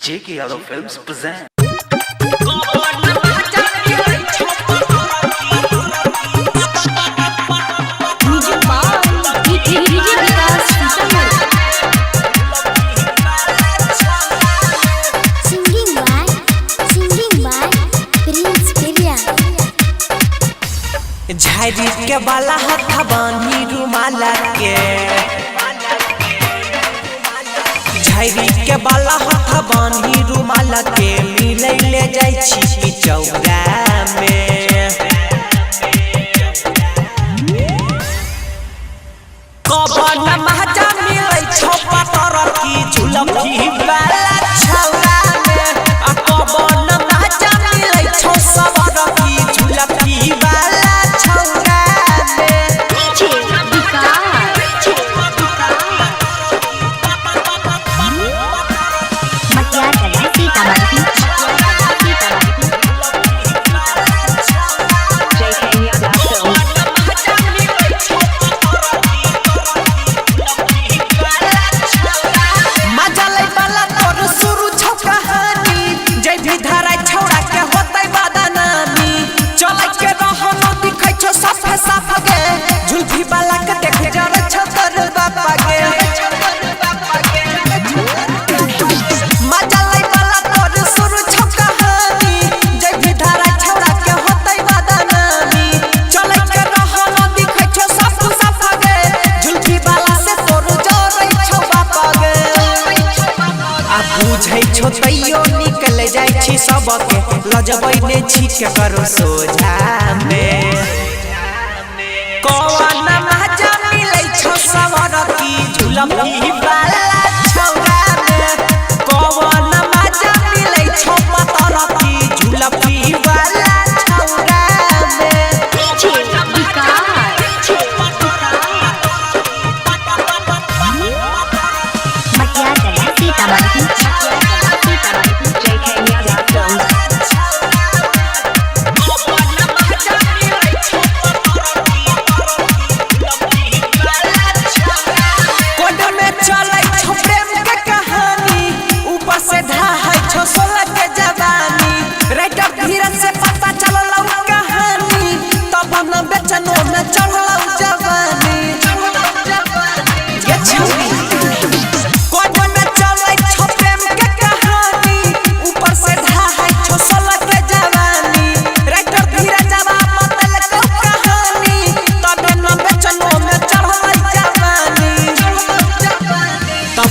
J.K. Yadav Films present. झाड़ी के बाला हाथ बानी रुमाला के झाड़ी के बाला हाथ बानी रुमाला के मिले ले जाई छी चौरा में कबन महजा मिले छो पतर की झुलफी वाला छौरा में आ कबन महजा मिले छो सबर की झुलफी वाला झुलफी वाला के देख जरा छतर बाबा के मजा लै वाला तोर शुरू छ कहानी जय भी धारा छौड़ा के होतै बदनामी चलै के रहन दिखै छ सब सब गे झुलफी वाला से तोर जोरै छ बाबा गे आ बुझै छ तैयो निकल जाय छी सबके लजबै ने छी के करो सोझा में कौन महजा मिले छो सवर की झुलफी वाला छौरा में कौन महजा मिले छो पतर की झुलफी वाला छौरा में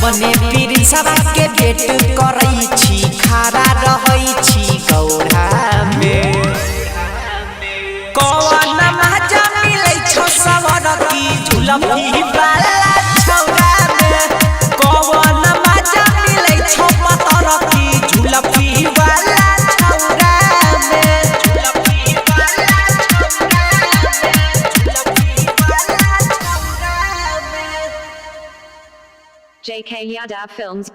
बने पीरी सब के भेट करई छी खारा रहई छी गौरा में कौन महजा मिले छो सवर की झुलफी वाला छौरा में कौन महजा मिले छो पतर की झुलफी वाला छौरा में झुलफी वाला J.K. Yadav Films